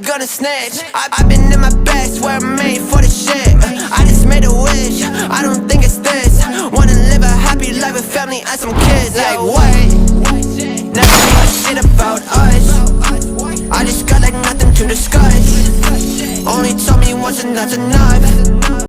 gonna snitch. I've been in my best, where I'm made for the shit. I just made a wish, I don't think it's this. Wanna live a happy life with family and some kids. Like what? Never heard shit about us. I just got like nothing to discuss. Only told me once and that's enough.